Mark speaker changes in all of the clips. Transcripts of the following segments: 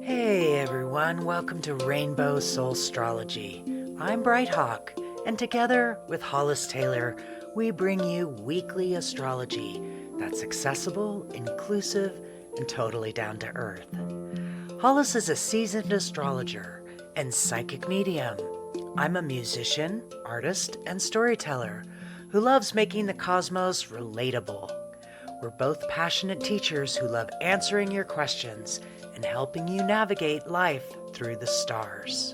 Speaker 1: Hey everyone, welcome to Rainbow Soulstrology. I'm Brighthawk, and together with Hollis Taylor, we bring you weekly astrology that's accessible, inclusive, and totally down to earth. Hollis is a seasoned astrologer and psychic medium. I'm a musician, artist, and storyteller who loves making the cosmos relatable. We're both passionate teachers who love answering your questions and helping you navigate life through the stars.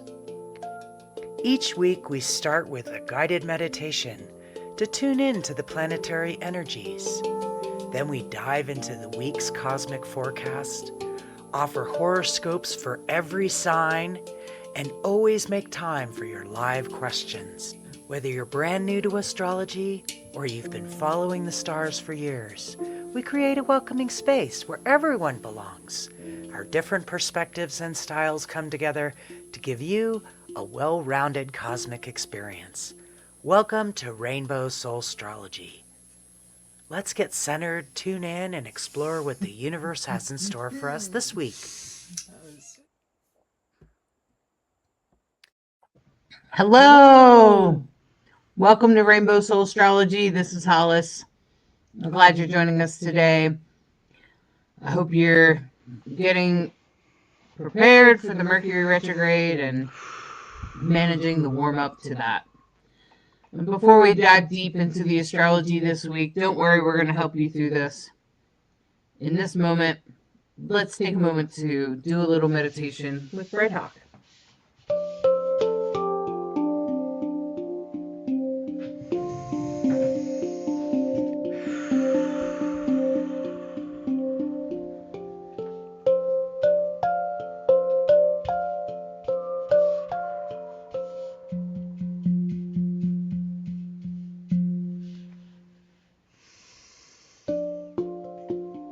Speaker 1: Each week we start with a guided meditation to tune in to the planetary energies. Then we dive into the week's cosmic forecast, offer horoscopes for every sign, and always make time for your live questions. Whether you're brand new to astrology or you've been following the stars for years, we create a welcoming space where everyone belongs. Our different perspectives and styles come together to give you a well-rounded cosmic experience. Welcome to Rainbow Soulstrology. Let's get centered, tune in, and explore what the universe has in store for us this week.
Speaker 2: Hello! Welcome to Rainbow Soulstrology. This is Hollis. I'm glad you're joining us today. I hope you're getting prepared for the Mercury retrograde and managing the warm-up to that. And before we dive deep into the astrology this week, don't worry, we're going to help you through this. In this moment, let's take a moment to do a little meditation with Brighthawk.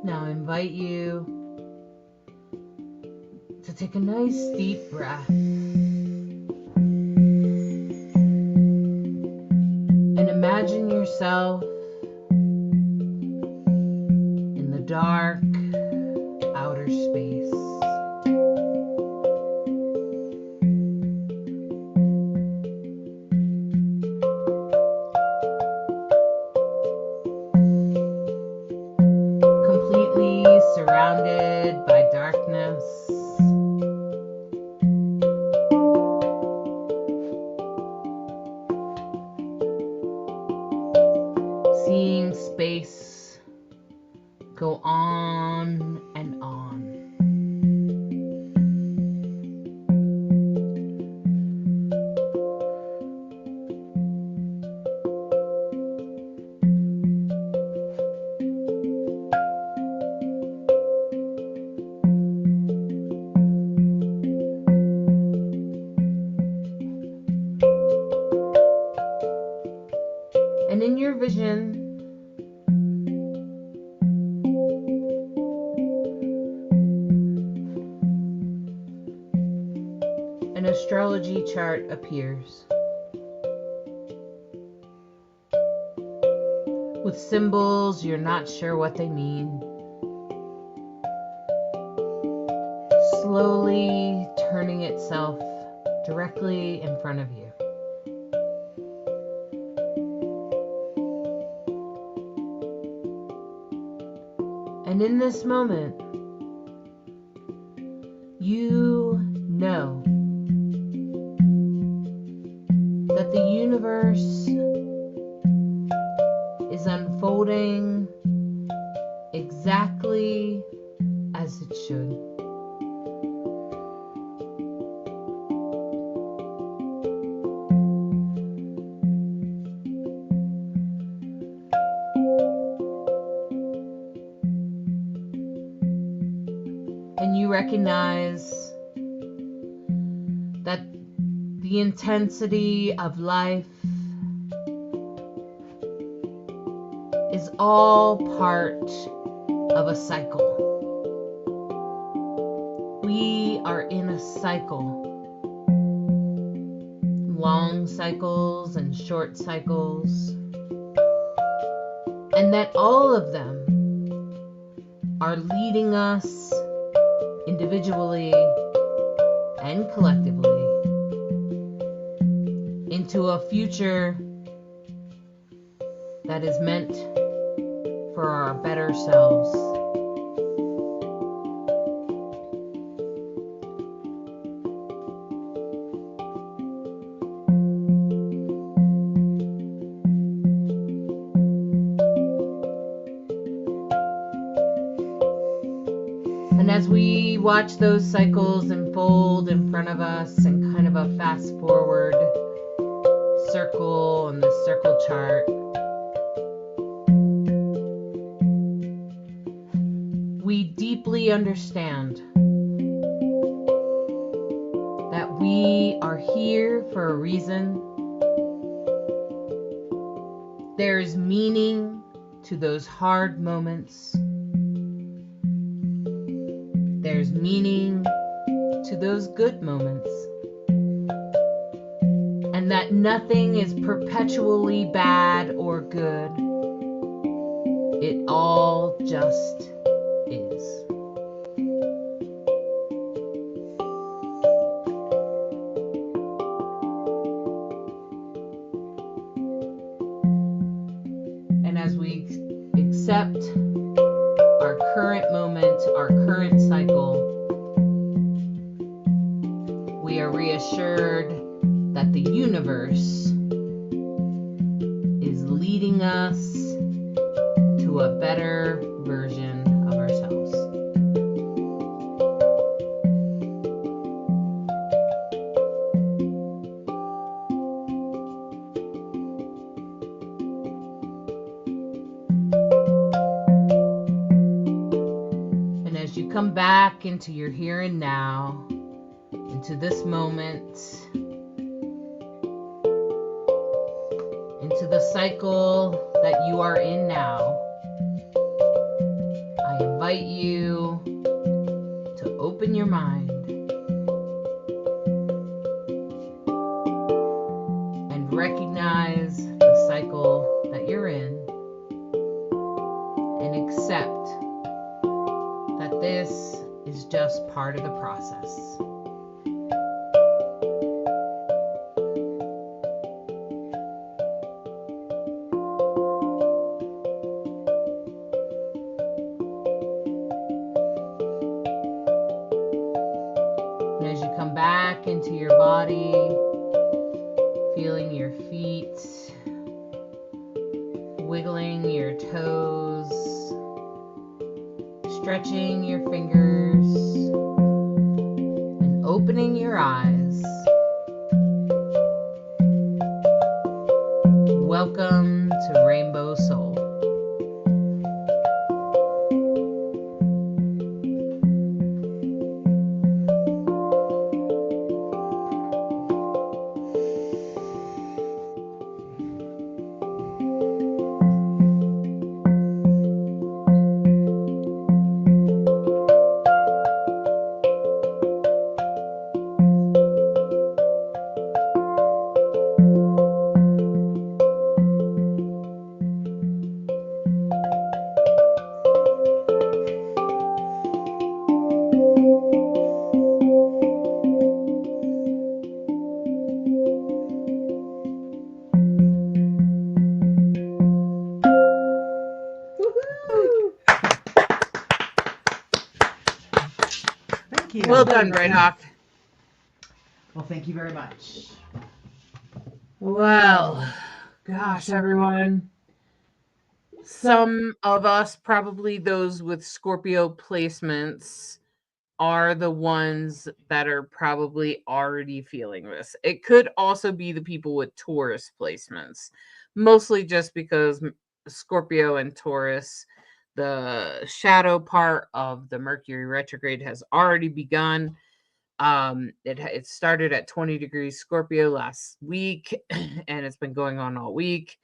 Speaker 2: Now I invite you to take a nice deep breath and imagine yourself in the dark outer space. Surrounded by darkness. Seeing space go on and on. And in your vision, an astrology chart appears with symbols you're not sure what they mean, slowly turning itself directly in front of you. And in this moment, you know that the universe is unfolding exactly as it should. And you recognize that the intensity of life is all part of a cycle. We are in a cycle. Long cycles and short cycles. And that all of them are leading us individually and collectively into a future that is meant for our better selves. And as we watch those cycles unfold in front of us in kind of a fast forward circle on the circle chart, we deeply understand that we are here for a reason. There's meaning to those hard moments. There's meaning to those good moments. And that nothing is perpetually bad or good. It all just is. And as we accept our current moment, our current cycle, we are reassured that the universe is leading us to a better version of ourselves. And as you come back into your here and now, into this moment, into the cycle that you are in now, I invite you to open your mind and recognize the cycle that you're in and accept that this is just part of the process. As you come back into your body, feeling your feet, wiggling your toes, stretching your fingers, and opening your eyes. Welcome to Rainbow Soul.
Speaker 1: Thank you.
Speaker 2: Well done, Bright Hawk.
Speaker 1: Well, thank you very much.
Speaker 2: Well, gosh, everyone. Some of us, probably those with Scorpio placements, are the ones that are probably already feeling this. It could also be the people with Taurus placements, mostly just because Scorpio and Taurus, the shadow part of the Mercury retrograde has already begun. It started at 20 degrees Scorpio last week, and it's been going on all week.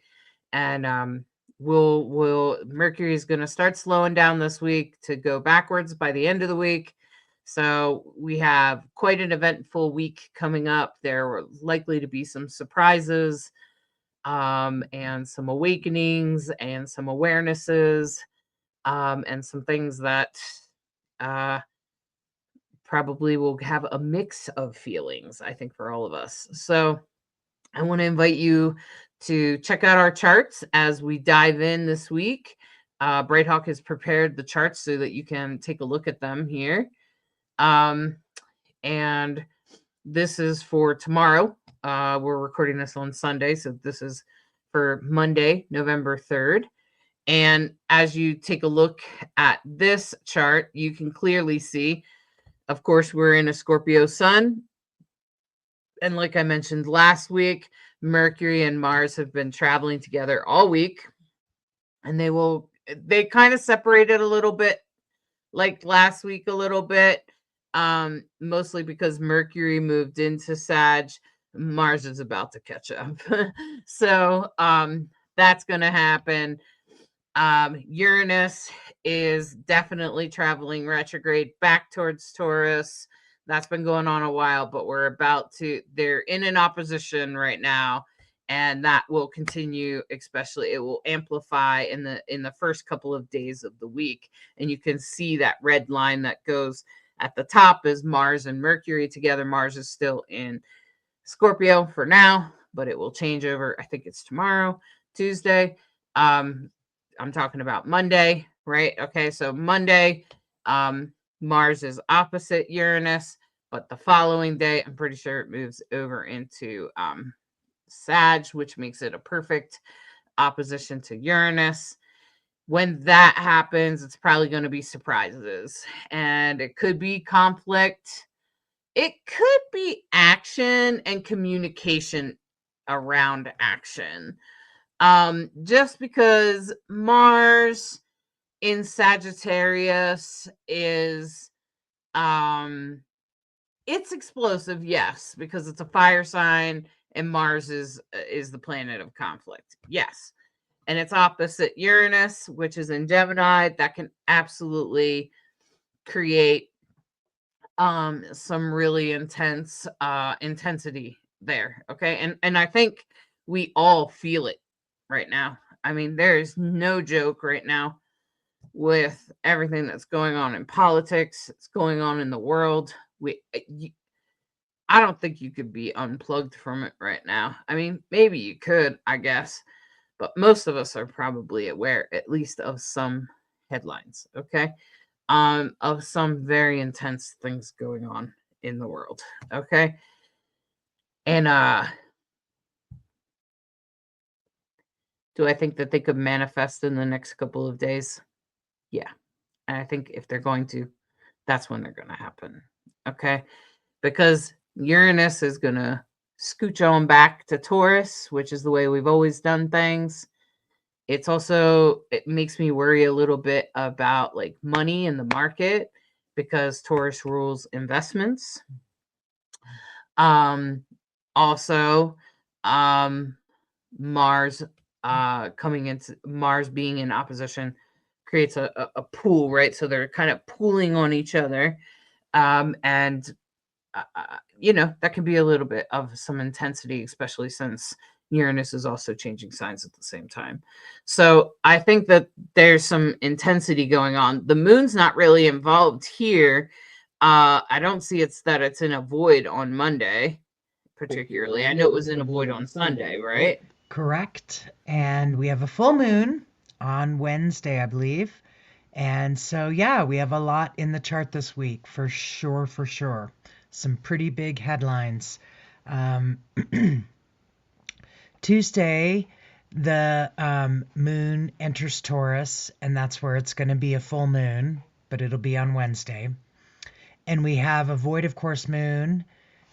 Speaker 2: And Mercury is going to start slowing down this week to go backwards by the end of the week. So we have quite an eventful week coming up. There are likely to be some surprises, and some awakenings and some awarenesses, and some things that probably will have a mix of feelings, I think, for all of us. So I want to invite you to check out our charts as we dive in this week. Brighthawk has prepared the charts so that you can take a look at them here. And this is for tomorrow. We're recording this on Sunday, so this is for Monday, November 3rd. And as you take a look at this chart, you can clearly see, of course, we're in a Scorpio sun. And like I mentioned last week, Mercury and Mars have been traveling together all week. And they kind of separated a little bit, like last week a little bit, mostly because Mercury moved into Sag. Mars is about to catch up. So that's going to happen. Uranus is definitely traveling retrograde back towards Taurus. That's been going on a while, but they're in an opposition right now, and that will continue. Especially, it will amplify in the first couple of days of the week. And you can see that red line that goes at the top is Mars and Mercury together. Mars is still in Scorpio for now, but it will change over. I think it's tomorrow, Tuesday. I'm talking about Monday, right? Okay, so Monday, Mars is opposite Uranus, but the following day, I'm pretty sure it moves over into Sag, which makes it a perfect opposition to Uranus. When that happens, it's probably going to be surprises, and it could be conflict. It could be action and communication around action. Just because Mars in Sagittarius is it's explosive, yes, because it's a fire sign and Mars is the planet of conflict. Yes. And it's opposite Uranus, which is in Gemini. That can absolutely create some really intense intensity there. Okay. And I think we all feel it right now. I mean, there is no joke right now with everything that's going on in politics, it's going on in the world. I don't think you could be unplugged from it right now. I mean, maybe you could, I guess, but most of us are probably aware at least of some headlines, okay? Of some very intense things going on in the world, okay? And do I think that they could manifest in the next couple of days? Yeah. And I think if they're going to, that's when they're going to happen, okay? Because Uranus is going to scooch on back to Taurus, which is the way we've always done things. It makes me worry a little bit about like money in the market because Taurus rules investments. Also, Mars Mars being in opposition creates a pool, right? So they're kind of pooling on each other. And that can be a little bit of some intensity, especially since Uranus is also changing signs at the same time. So I think that there's some intensity going on. The moon's not really involved here. I don't see it's in a void on Monday, particularly. I know it was in a void on Sunday, right?
Speaker 1: Correct. And we have a full moon on Wednesday, I believe. And so, yeah, we have a lot in the chart this week, for sure, for sure. Some pretty big headlines. Tuesday, the moon enters Taurus, and that's where it's going to be a full moon, but it'll be on Wednesday. And we have a void of course moon.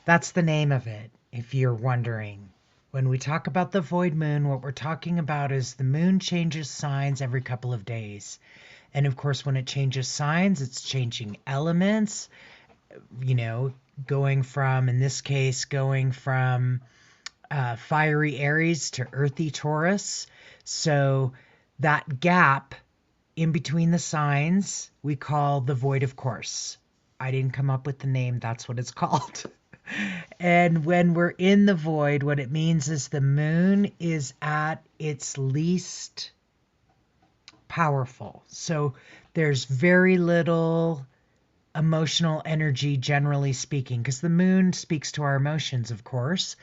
Speaker 1: That's the name of it, if you're wondering. When we talk about the void moon, what we're talking about is the moon changes signs every couple of days. And of course, when it changes signs, it's changing elements, going from, in this case, fiery Aries to earthy Taurus. So that gap in between the signs, we call the void of course. I didn't come up with the name. That's what it's called. And when we're in the void, what it means is the moon is at its least powerful. So there's very little emotional energy, generally speaking, because the moon speaks to our emotions, of course.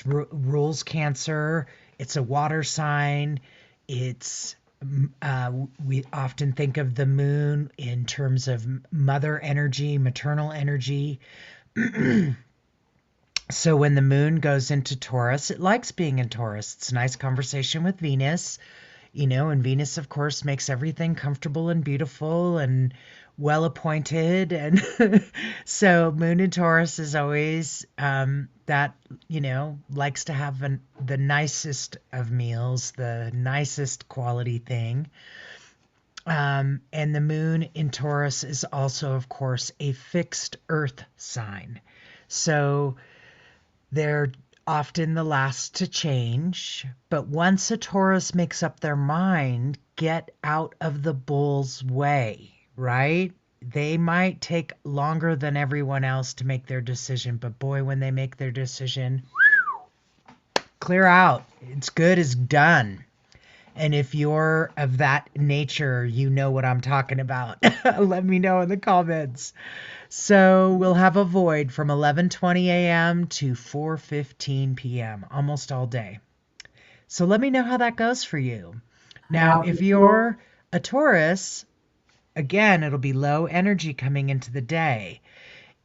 Speaker 1: Rules Cancer. It's a water sign. It's we often think of the moon in terms of mother energy, maternal energy. So when the moon goes into Taurus, it likes being in Taurus. It's a nice conversation with Venus, and Venus, of course, makes everything comfortable and beautiful and well appointed. And so moon in Taurus is always that, likes to have the nicest of meals, the nicest quality thing. And the moon in Taurus is also, of course, a fixed earth sign. So they're often the last to change, but once a Taurus makes up their mind, get out of the bull's way, right? They might take longer than everyone else to make their decision, but boy, when they make their decision, clear out. It's good as done. And if you're of that nature, you know what I'm talking about. Let me know in the comments. So we'll have a void from 11:20 a.m. to 4:15 p.m. almost all day. So let me know how that goes for you. Now, if you're a Taurus, again, it'll be low energy coming into the day.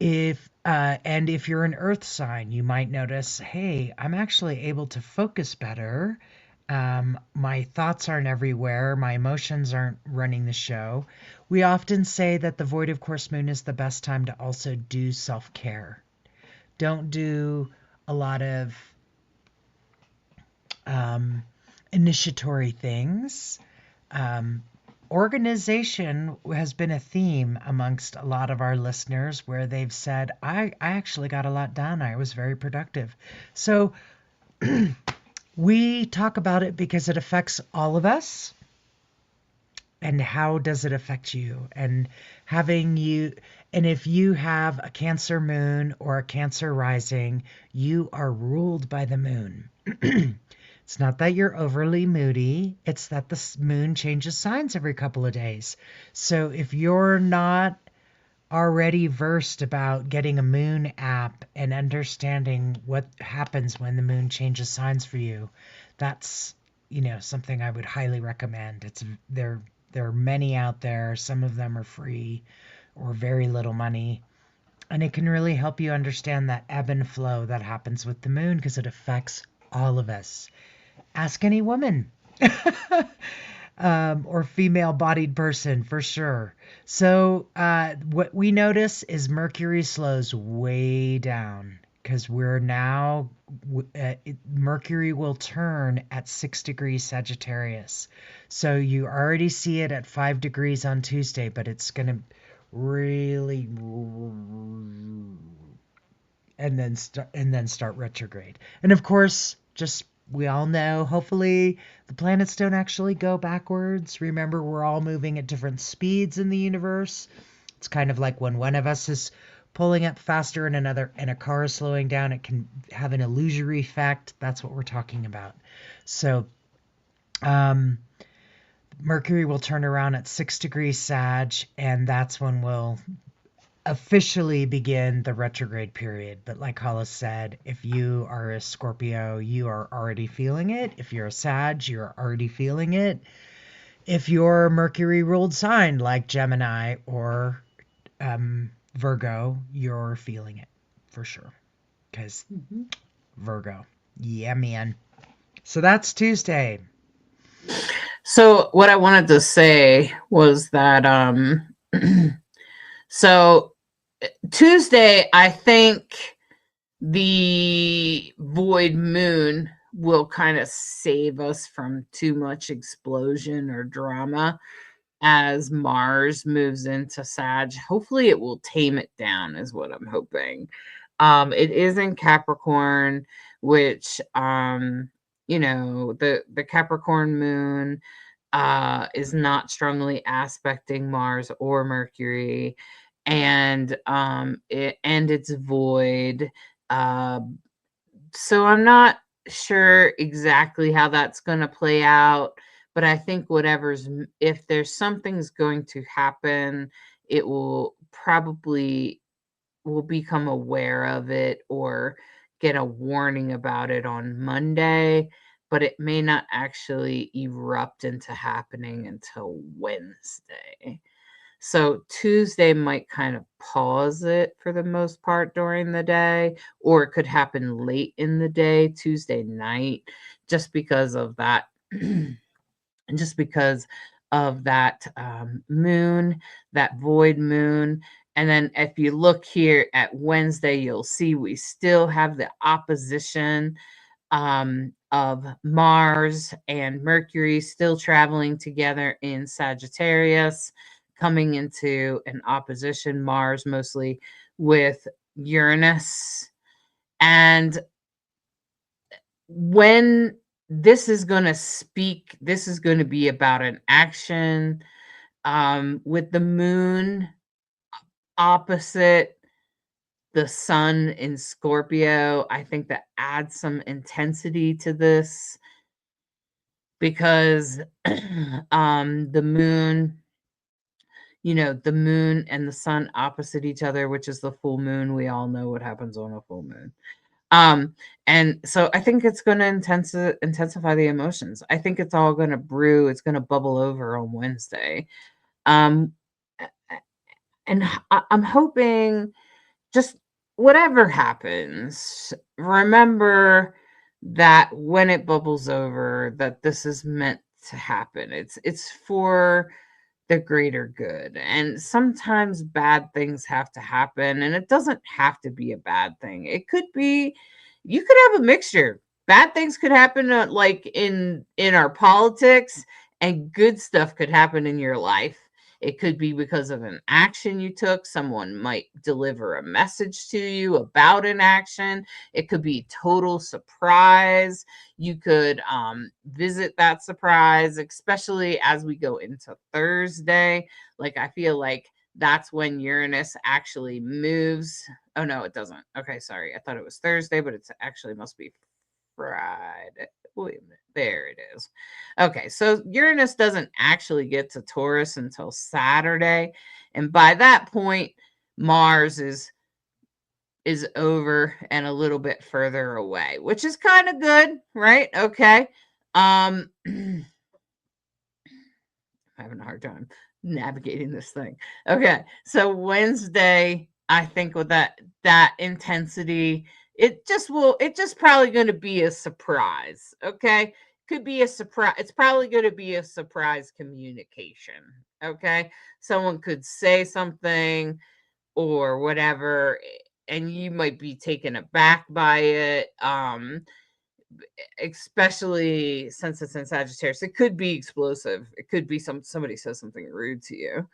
Speaker 1: And if you're an earth sign, you might notice, hey, I'm actually able to focus better. My thoughts aren't everywhere. My emotions aren't running the show. We often say that the void of course moon is the best time to also do self-care. Don't do a lot of initiatory things. Organization has been a theme amongst a lot of our listeners where they've said, I actually got a lot done. I was very productive. So we talk about it because it affects all of us. And how does it affect you? And if you have a Cancer moon or a Cancer rising, you are ruled by the moon. It's not that you're overly moody. It's that the moon changes signs every couple of days. So if you're not already versed about getting a moon app and understanding what happens when the moon changes signs for you, that's, something I would highly recommend. There are many out there. Some of them are free or very little money. And it can really help you understand that ebb and flow that happens with the moon because it affects all of us. Ask any woman or female-bodied person for sure. So what we notice is Mercury slows way down because we're now, Mercury will turn at 6 degrees Sagittarius. So you already see it at 5 degrees on Tuesday, but it's going to really and then start retrograde. And of course, we all know, hopefully the planets don't actually go backwards. Remember, we're all moving at different speeds in the universe. It's kind of like when one of us is pulling up faster and a car is slowing down, it can have an illusory effect. That's what we're talking about. So Mercury will turn around at 6 degrees Sag, and that's when we'll officially begin the retrograde period. But like Hollis said, if you are a Scorpio, you are already feeling it. If you're a Sag, you're already feeling it. If you're a Mercury ruled sign like Gemini or Virgo, you're feeling it for sure. Because Virgo. Yeah, man. So that's Tuesday.
Speaker 2: So what I wanted to say was that so Tuesday, I think the void moon will kind of save us from too much explosion or drama as Mars moves into Sag. Hopefully it will tame it down is what I'm hoping. It is in Capricorn, which the Capricorn moon is not strongly aspecting Mars or Mercury, and it's void. So I'm not sure exactly how that's going to play out, but I think if there's something's going to happen, it will probably will become aware of it or get a warning about it on Monday, but it may not actually erupt into happening until Wednesday. So Tuesday might kind of pause it for the most part during the day, or it could happen late in the day, Tuesday night, just because of that. Just because of that moon, that void moon. And then if you look here at Wednesday, you'll see we still have the opposition of Mars and Mercury still traveling together in Sagittarius, coming into an opposition, Mars mostly with Uranus. And when this is going to speak, this is going to be about an action with the moon opposite the sun in Scorpio. I think that adds some intensity to this because the moon, the moon and the sun opposite each other, which is the full moon. We all know what happens on a full moon. And so I think it's going to intensify the emotions. I think it's all going to brew. It's going to bubble over on Wednesday. And I'm hoping just whatever happens, remember that when it bubbles over, that this is meant to happen. It's for the greater good. And sometimes bad things have to happen, and it doesn't have to be a bad thing. It could be, you could have a mixture. Bad things could happen like in our politics, and good stuff could happen in your life. It could be because of an action you took. Someone might deliver a message to you about an action. It could be total surprise. You could visit that surprise, especially as we go into Thursday. Like, I feel like that's when Uranus actually moves. Oh, no, it doesn't. Okay, sorry. I thought it was Thursday, but it's actually must be Friday. Wait a minute. There it is. Okay, so Uranus doesn't actually get to Taurus until Saturday. And by that point, Mars is over and a little bit further away, which is kind of good, right? Okay. I'm having a hard time navigating this thing. Okay. So Wednesday, I think with that intensity, it's just probably going to be a surprise. Okay. Could be a surprise. It's probably going to be a surprise communication. Okay. Someone could say something or whatever, and you might be taken aback by it. Especially since it's in Sagittarius, it could be explosive. It could be somebody says something rude to you,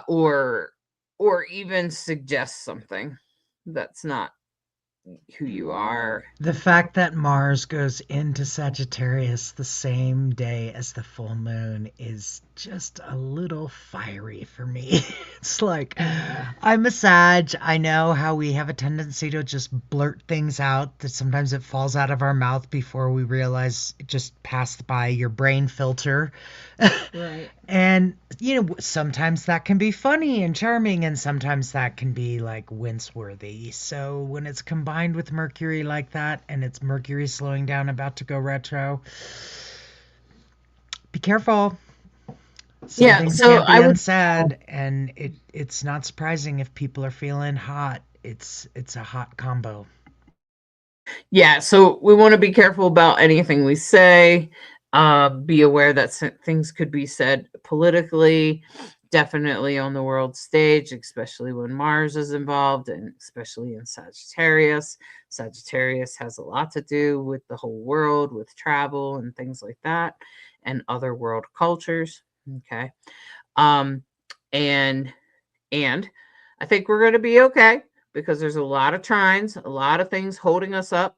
Speaker 2: or even suggest something that's not who you are.
Speaker 1: The fact that Mars goes into Sagittarius the same day as the full moon is just a little fiery for me. It's like, I'm a Sag. I know how we have a tendency to just blurt things out, that sometimes it falls out of our mouth before we realize it just passed by your brain filter.
Speaker 2: Right.
Speaker 1: And, sometimes that can be funny and charming, and sometimes that can be like wince-worthy. So when it's combined with Mercury like that, and it's Mercury slowing down, about to go retro, be careful. Some things can't be unsaid, and it's not surprising if people are feeling hot. It's a hot combo.
Speaker 2: Yeah, so we want to be careful about anything we say. Be aware that things could be said politically, definitely on the world stage, especially when Mars is involved, and especially in Sagittarius. Sagittarius has a lot to do with the whole world, with travel and things like that, and other world cultures. Okay. And I think we're going to be okay, because there's a lot of trines, a lot of things holding us up,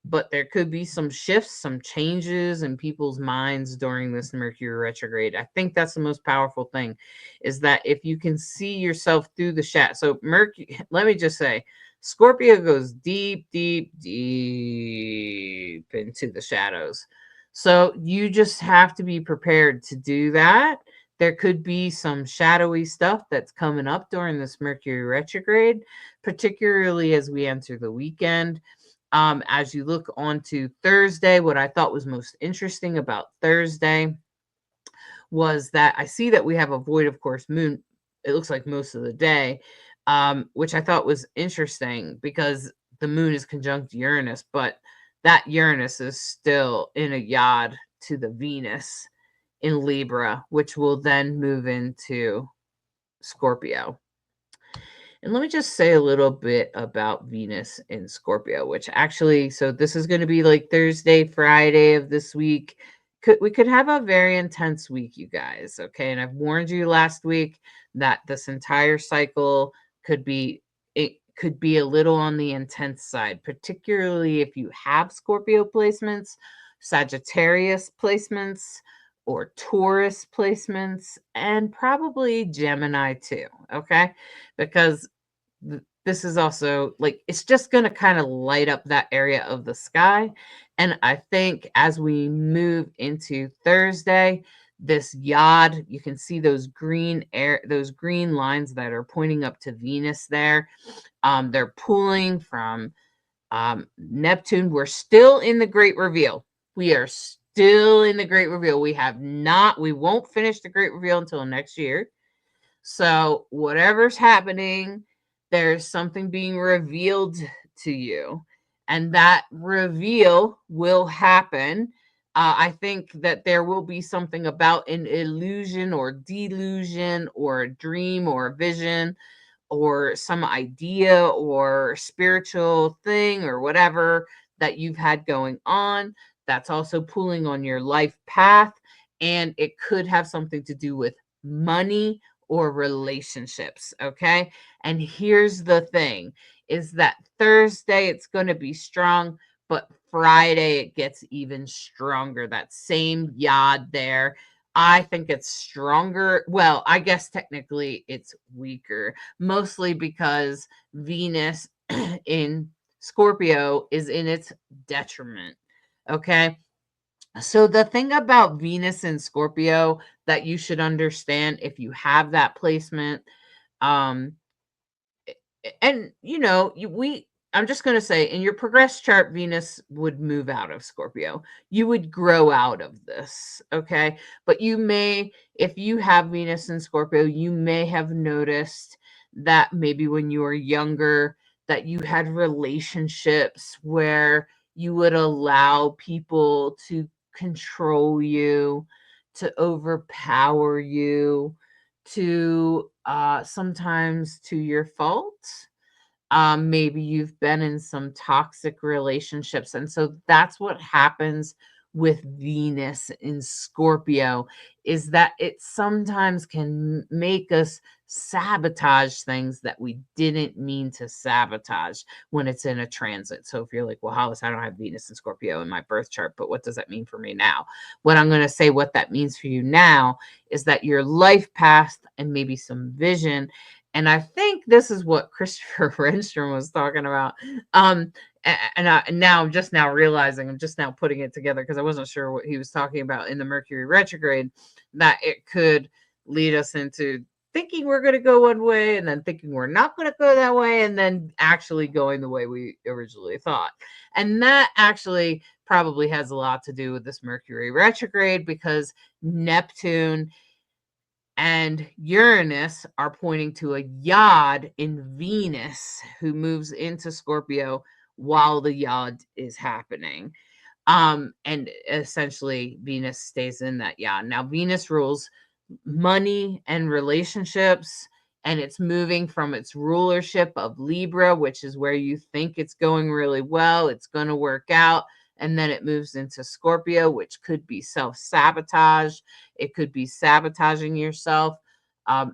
Speaker 2: but there could be some shifts, some changes in people's minds during this Mercury retrograde. I think that's the most powerful thing, is that if you can see yourself through the shadow. So Mercury, let me just say, Scorpio goes deep, deep, deep into the shadows. So you just have to be prepared to do that. there could be some shadowy stuff that's coming up during this Mercury retrograde, particularly as we enter the weekend. As you look onto Thursday, what I thought was most interesting about Thursday was that I see that we have a void, of course, moon. It looks like most of the day, which I thought was interesting because the moon is conjunct Uranus, but that Uranus is still in a yod to the Venus in Libra, which will then move into Scorpio. And let me just say a little bit about Venus in Scorpio, which actually, so this is going to be like Thursday, Friday of this week. We could have a very intense week, you guys. Okay. And I've warned you last week that this entire cycle could be a little on the intense side, particularly if you have Scorpio placements, Sagittarius placements, or Taurus placements, and probably Gemini too. Okay. Because this is also like, it's just going to kind of light up that area of the sky. And I think as we move into Thursday, this yod, you can see those green lines that are pointing up to Venus there. They're pulling from Neptune. We're still in the Great Reveal. We are still in the Great Reveal. We won't finish the Great Reveal until next year. So whatever's happening, there's something being revealed to you. And that reveal will happen. I think that there will be something about an illusion or delusion or a dream or a vision or some idea or spiritual thing or whatever that you've had going on. That's also pulling on your life path. And it could have something to do with money or relationships. Okay. And here's the thing is that Thursday, it's going to be strong, but Friday, it gets even stronger. That same yod there. I think it's stronger. Well, I guess technically it's weaker, mostly because Venus in Scorpio is in its detriment. Okay. So the thing about Venus in Scorpio that you should understand if you have that placement, and I'm just going to say in your progress chart, Venus would move out of Scorpio. You would grow out of this. Okay. But if you have Venus in Scorpio, you may have noticed that maybe when you were younger, that you had relationships where you would allow people to control you, to overpower you, to sometimes to your fault. Maybe you've been in some toxic relationships. And so that's what happens with Venus in Scorpio, is that it sometimes can make us sabotage things that we didn't mean to sabotage when it's in a transit. So if you're like, well, Hollis, I don't have Venus in Scorpio in my birth chart, but what does that mean for me now? What I'm going to say, what that means for you now is that your life path and maybe some vision. And I think this is what Christopher Renstrom was talking about. Now I'm just now realizing, I'm just now putting it together because I wasn't sure what he was talking about in the Mercury retrograde, that it could lead us into thinking we're going to go one way and then thinking we're not going to go that way and then actually going the way we originally thought. And that actually probably has a lot to do with this Mercury retrograde because Neptune and Uranus are pointing to a yod in Venus who moves into Scorpio while the yod is happening. And essentially Venus stays in that yod. Now Venus rules money and relationships, and it's moving from its rulership of Libra, which is where you think it's going really well, it's going to work out. And then it moves into Scorpio, which could be self-sabotage. It could be sabotaging yourself.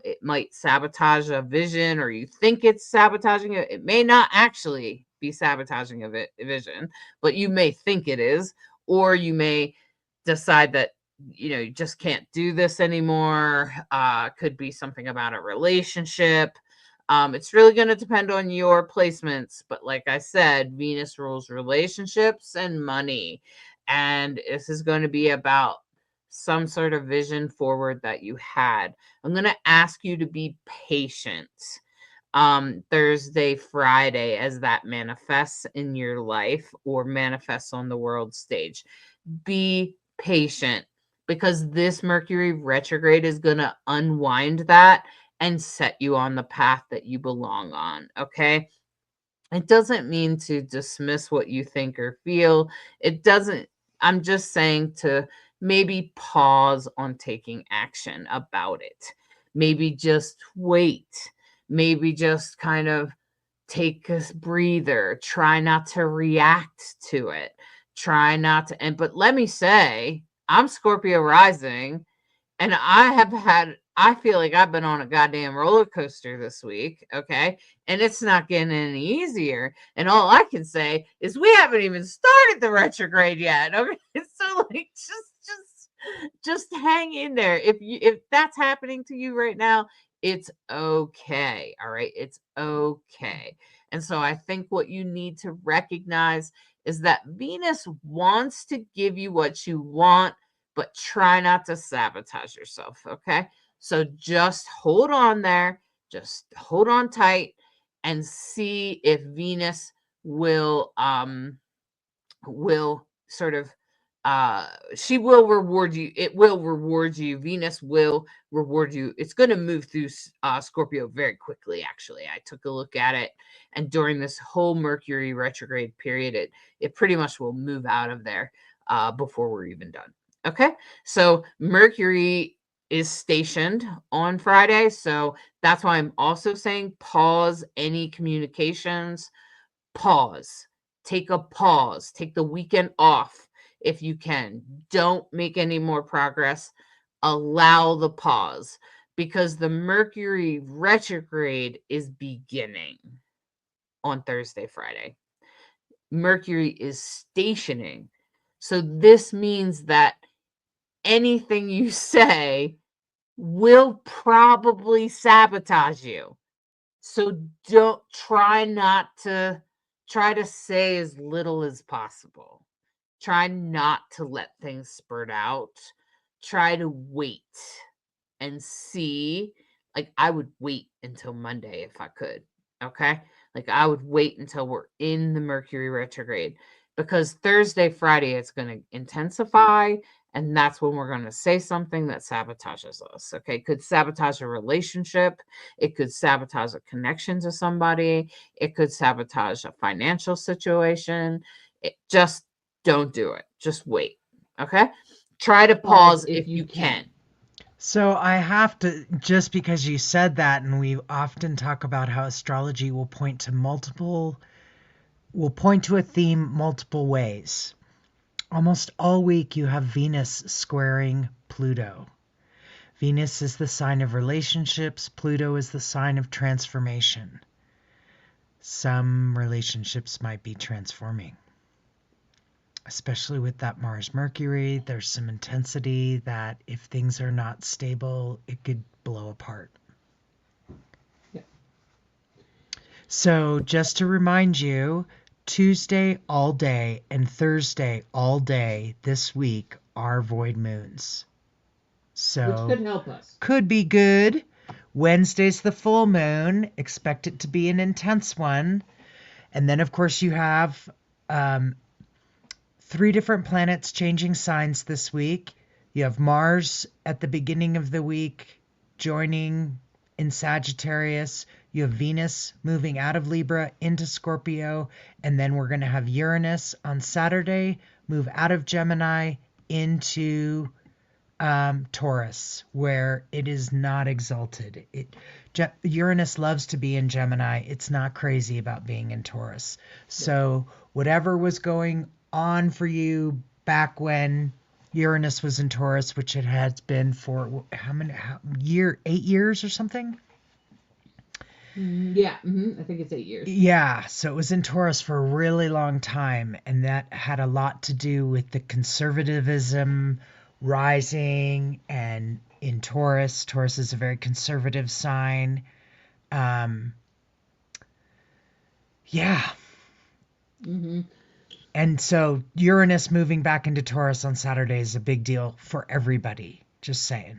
Speaker 2: It might sabotage a vision, or you think it's sabotaging it. It may not actually be sabotaging a vision, but you may think it is, or you may decide that you just can't do this anymore. Could be something about a relationship. It's really going to depend on your placements. But like I said, Venus rules relationships and money. And this is going to be about some sort of vision forward that you had. I'm going to ask you to be patient. Thursday, Friday, as that manifests in your life or manifests on the world stage. Be patient, because this Mercury retrograde is going to unwind that and set you on the path that you belong on. Okay. It doesn't mean to dismiss what you think or feel. It doesn't, I'm just saying to maybe pause on taking action about it. Maybe just wait. Maybe just kind of take a breather. Try not to react to it. Try not to, and but let me say, I'm Scorpio rising, and I feel like I've been on a goddamn roller coaster this week, okay? And it's not getting any easier. And all I can say is we haven't even started the retrograde yet. Okay. So like just hang in there. If that's happening to you right now, it's okay. All right. It's okay. And so I think what you need to recognize is that Venus wants to give you what you want, but try not to sabotage yourself. Okay. So just hold on there, just hold on tight and see if Venus will sort of she will reward you. It will reward you. Venus will reward you. It's going to move through Scorpio very quickly. Actually, I took a look at it, and during this whole Mercury retrograde period, it pretty much will move out of there before we're even done. Okay, so Mercury is stationed on Friday, so that's why I'm also saying pause any communications. Pause. Take a pause. Take the weekend off if you can. Don't make any more progress. Allow the pause, because the Mercury retrograde is beginning on Thursday, Friday. Mercury is stationing. So this means that anything you say will probably sabotage you. So don't try to say as little as possible. Try not to let things spurt out. Try to wait and see. Like, I would wait until Monday if I could. Okay. Like, I would wait until we're in the Mercury retrograde, because Thursday, Friday, it's going to intensify. And that's when we're going to say something that sabotages us. Okay. Could sabotage a relationship. It could sabotage a connection to somebody. It could sabotage a financial situation. Just don't do it. Just wait. Okay. Try to pause if you can.
Speaker 1: So I have to, just because you said that, and we often talk about how astrology will point to a theme multiple ways. Almost all week you have Venus squaring Pluto. Venus is the sign of relationships. Pluto is the sign of transformation. Some relationships might be transforming. Especially with that Mars Mercury, there's some intensity that if things are not stable, it could blow apart.
Speaker 2: Yeah.
Speaker 1: So just to remind you, Tuesday all day and Thursday all day this week are void moons. So
Speaker 2: which could help us.
Speaker 1: Could be good. Wednesday's the full moon. Expect it to be an intense one. And then, of course, you have 3 different planets changing signs this week. You have Mars at the beginning of the week joining in Sagittarius. You have Venus moving out of Libra into Scorpio. And then we're going to have Uranus on Saturday move out of Gemini into Taurus, where it is not exalted. Uranus loves to be in Gemini. It's not crazy about being in Taurus. So whatever was going on for you back when Uranus was in Taurus, which it has been for 8 years or something?
Speaker 2: Yeah, I think it's 8 years.
Speaker 1: Yeah, so it was in Taurus for a really long time, and that had a lot to do with the conservatism rising, and in Taurus. Taurus is a very conservative sign. Yeah. And so Uranus moving back into Taurus on Saturday is a big deal for everybody. Just saying.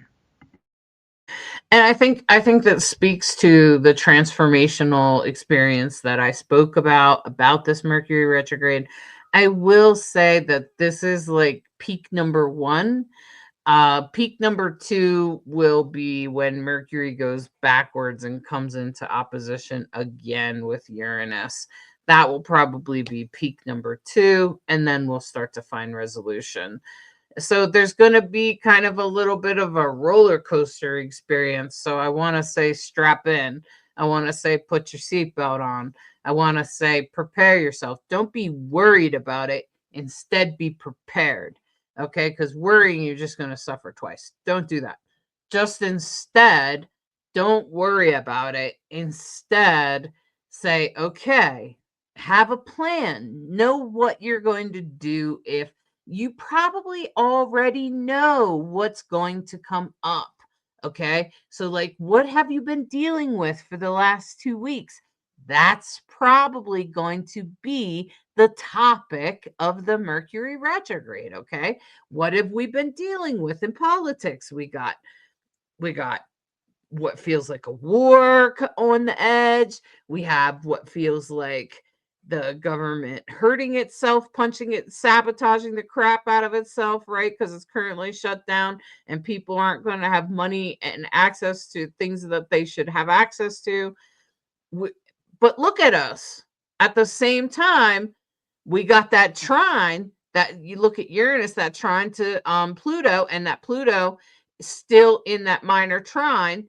Speaker 2: And I think that speaks to the transformational experience that I spoke about this Mercury retrograde. I will say that this is like peak number 1. Peak number 2 will be when Mercury goes backwards and comes into opposition again with Uranus. That will probably be peak number 2, and then we'll start to find resolution. So there's going to be kind of a little bit of a roller coaster experience. So I want to say strap in. I want to say put your seatbelt on. I want to say prepare yourself. Don't be worried about it. Instead, be prepared. Okay? Because worrying, you're just going to suffer twice. Don't do that. Just instead, don't worry about it. Instead, say, okay, have a plan. Know what you're going to do if you probably already know what's going to come up. Okay. So, like, what have you been dealing with for the last 2 weeks? That's probably going to be the topic of the Mercury retrograde. Okay. What have we been dealing with in politics? We got what feels like a war on the edge. We have what feels like the government hurting itself, punching it, sabotaging the crap out of itself, right? Because it's currently shut down and people aren't going to have money and access to things that they should have access to. But look at us. At the same time, we got that trine that you look at Uranus, that trine to Pluto, and that Pluto is still in that minor trine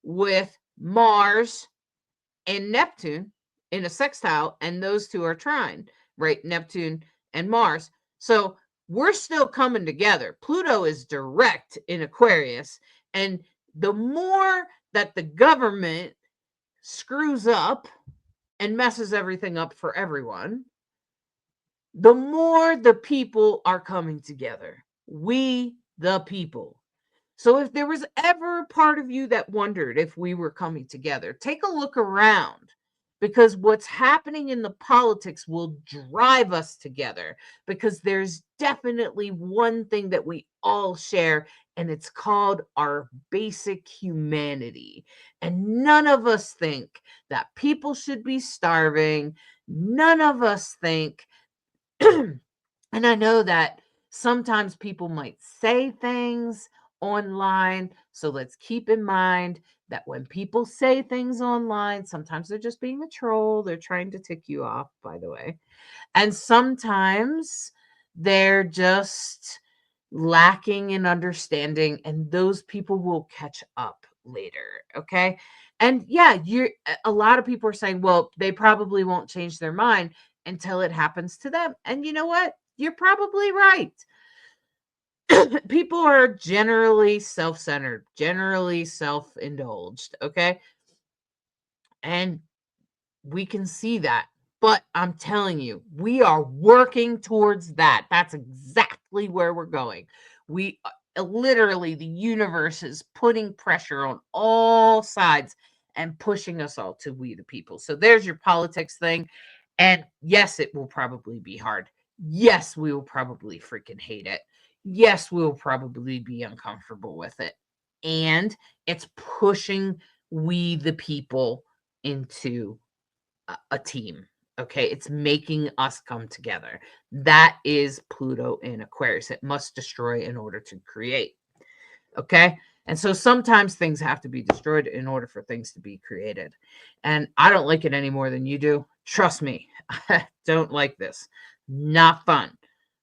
Speaker 2: with Mars and Neptune in a sextile, and those two are trine, right? Neptune and Mars. So we're still coming together. Pluto is direct in Aquarius, and the more that the government screws up and messes everything up for everyone, the more the people are coming together. We, the people. So if there was ever a part of you that wondered if we were coming together, take a look around, because what's happening in the politics will drive us together, because there's definitely one thing that we all share, and it's called our basic humanity. And none of us think that people should be starving. None of us think and I know that sometimes people might say things online. So let's keep in mind that when people say things online, sometimes they're just being a troll. They're trying to tick you off, by the way. And sometimes they're just lacking in understanding, and those people will catch up later. Okay. And yeah, a lot of people are saying, well, they probably won't change their mind until it happens to them. And you know what? You're probably right. People are generally self-centered, generally self-indulged, okay? And we can see that. But I'm telling you, we are working towards that. That's exactly where we're going. We literally, the universe is putting pressure on all sides and pushing us all to we the people. So there's your politics thing. And yes, it will probably be hard. Yes, we will probably freaking hate it. Yes, we will probably be uncomfortable with it. And it's pushing we the people into a team. Okay. It's making us come together. That is Pluto in Aquarius. It must destroy in order to create. Okay. And so sometimes things have to be destroyed in order for things to be created. And I don't like it any more than you do. Trust me, I don't like this. Not fun.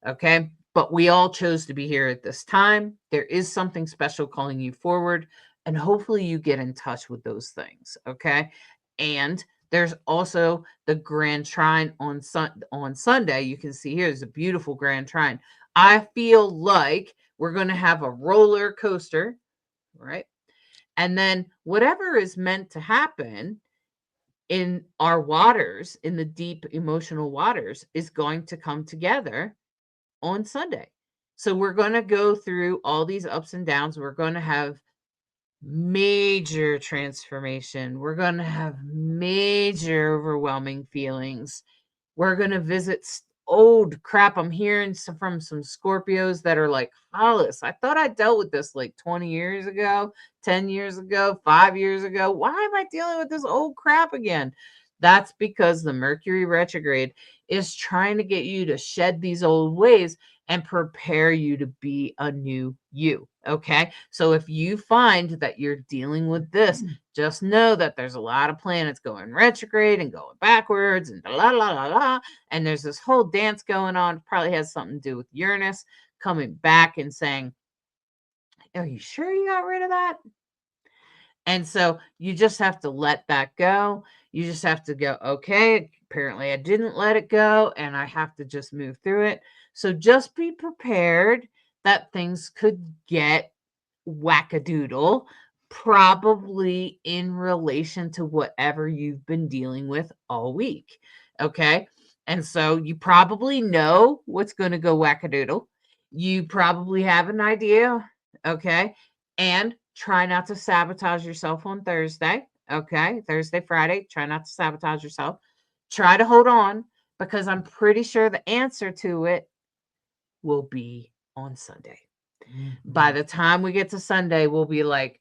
Speaker 2: Okay. But we all chose to be here at this time. There is something special calling you forward. And hopefully you get in touch with those things. Okay. And there's also the Grand Trine on Sunday. You can see here is a beautiful Grand Trine. I feel like we're going to have a roller coaster, right? And then whatever is meant to happen in our waters, in the deep emotional waters, is going to come together on Sunday. So we're going to go through all these ups and downs. We're going to have major transformation. We're going to have major overwhelming feelings. We're going to visit old crap I'm hearing from some Scorpios that are like, Hollis, I thought I dealt with this like 20 years ago, 10 years ago, 5 years ago. Why am I dealing with this old crap again? That's because the Mercury retrograde is trying to get you to shed these old ways and prepare you to be a new you. Okay. So if you find that you're dealing with this, just know that there's a lot of planets going retrograde and going backwards and la la la la. And there's this whole dance going on. Probably has something to do with Uranus coming back and saying, are you sure you got rid of that? And so you just have to let that go. You just have to go, okay, apparently I didn't let it go and I have to just move through it. So just be prepared that things could get wackadoodle, probably in relation to whatever you've been dealing with all week. Okay. And so you probably know what's going to go wackadoodle. You probably have an idea. Okay. And try not to sabotage yourself on Thursday. Okay. Thursday, Friday, try not to sabotage yourself. Try to hold on because I'm pretty sure the answer to it will be on Sunday. By the time we get to Sunday, we'll be like,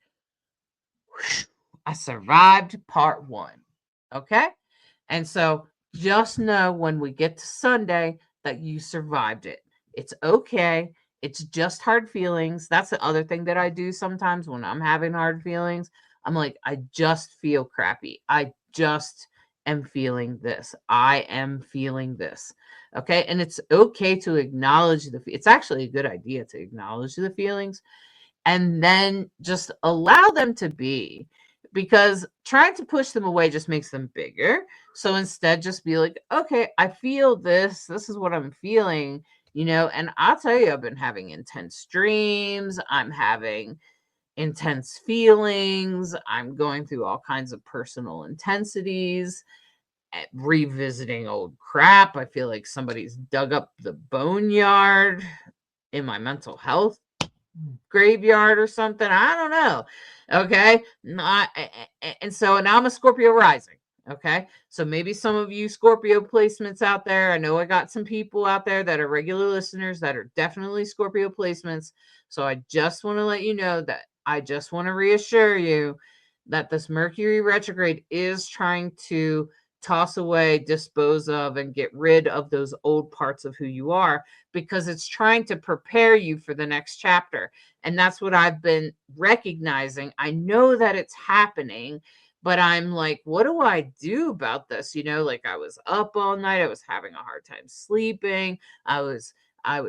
Speaker 2: I survived part 1. Okay. And so just know when we get to Sunday that you survived it. It's okay. It's just hard feelings. That's the other thing that I do sometimes when I'm having hard feelings. I'm like, I just feel crappy. I just am feeling this. I am feeling this. Okay. And it's okay to acknowledge it's actually a good idea to acknowledge the feelings and then just allow them to be, because trying to push them away just makes them bigger. So instead, just be like, okay, I feel this. This is what I'm feeling, and I'll tell you, I've been having intense dreams. I'm having intense feelings. I'm going through all kinds of personal intensities, revisiting old crap. I feel like somebody's dug up the boneyard in my mental health graveyard or something. I don't know. Okay. And so now I'm a Scorpio rising. Okay. So maybe some of you Scorpio placements out there, I know I got some people out there that are regular listeners that are definitely Scorpio placements. So I just want to let you know that I just want to reassure you that this Mercury retrograde is trying to toss away, dispose of, and get rid of those old parts of who you are, because it's trying to prepare you for the next chapter. And that's what I've been recognizing. I know that it's happening, but I'm like, what do I do about this? Like I was up all night. I was having a hard time sleeping. I was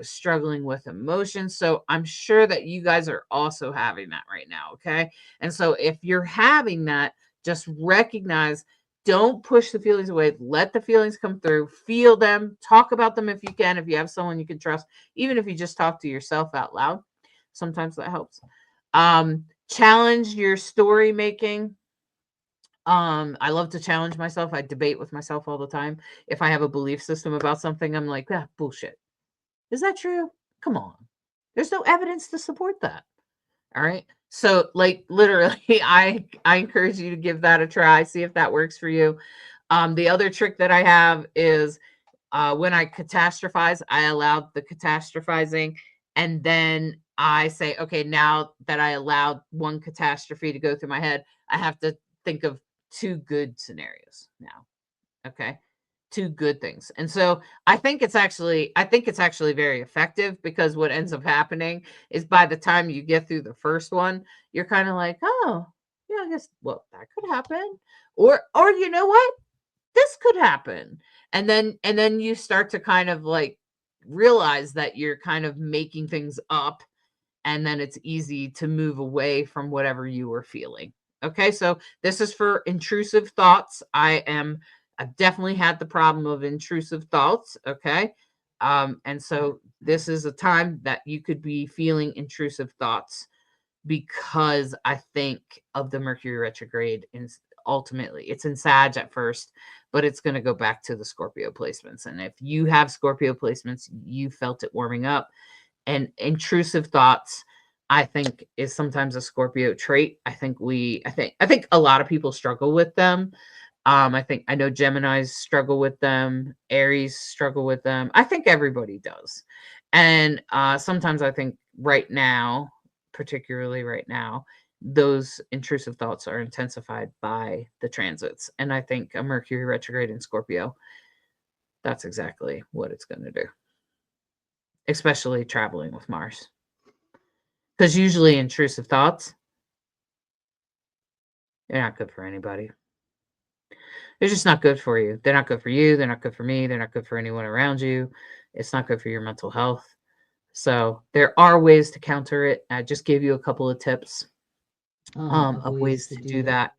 Speaker 2: struggling with emotions. So I'm sure that you guys are also having that right now. Okay. And so if you're having that, just recognize, don't push the feelings away. Let the feelings come through. Feel them. Talk about them if you can. If you have someone you can trust, even if you just talk to yourself out loud, sometimes that helps. Challenge your story making. I love to challenge myself. I debate with myself all the time. If I have a belief system about something, I'm like, bullshit. Is that true? Come on. There's no evidence to support that. All right. So like literally, I encourage you to give that a try. See if that works for you. The other trick that I have is when I catastrophize, I allow the catastrophizing, and then I say, okay, now that I allowed one catastrophe to go through my head, I have to think of 2 good scenarios now. Okay. 2 good things. And so I think it's actually very effective, because what ends up happening is by the time you get through the first one, you're kind of like, oh, yeah, I guess, well, that could happen. Or you know what? This could happen. And then you start to kind of like realize that you're kind of making things up, and then it's easy to move away from whatever you were feeling. Okay, so this is for intrusive thoughts. I've definitely had the problem of intrusive thoughts. Okay. And so this is a time that you could be feeling intrusive thoughts, because I think of the Mercury retrograde. And ultimately it's in Sag at first, but it's going to go back to the Scorpio placements. And if you have Scorpio placements, you felt it warming up. And intrusive thoughts, I think, is sometimes a Scorpio trait. I think a lot of people struggle with them. I know Geminis struggle with them, Aries struggle with them. I think everybody does. And sometimes I think right now, particularly right now, those intrusive thoughts are intensified by the transits. And I think a Mercury retrograde in Scorpio, that's exactly what it's going to do, especially traveling with Mars. Because usually intrusive thoughts, they're not good for anybody. They're just not good for you. They're not good for you. They're not good for me. They're not good for anyone around you. It's not good for your mental health. So there are ways to counter it. I just gave you a couple of tips of ways to do that.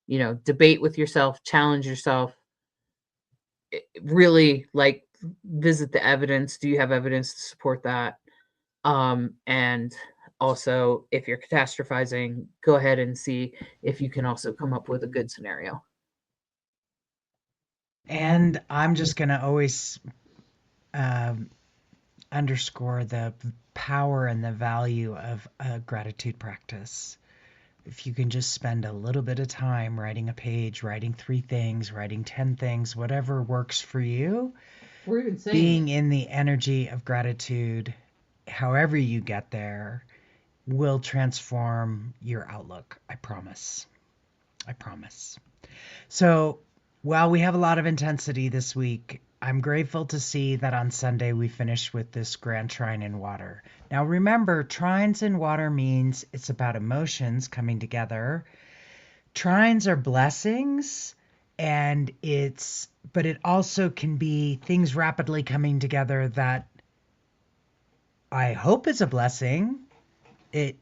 Speaker 2: You know, debate with yourself, challenge yourself. Really, like, visit the evidence. Do you have evidence to support that? And also, if you're catastrophizing, go ahead and see if you can also come up with a good scenario.
Speaker 1: And I'm just going to always underscore the power and the value of a gratitude practice. If you can just spend a little bit of time writing a page, writing 3 things, writing 10 things, whatever works for you,
Speaker 2: Or even saying
Speaker 1: being in the energy of gratitude, however you get there, will transform your outlook. I promise. I promise. So while we have a lot of intensity this week, I'm grateful to see that on Sunday we finished with this grand trine in water. Now remember, trines in water means it's about emotions coming together. Trines are blessings, but it also can be things rapidly coming together that I hope is a blessing. It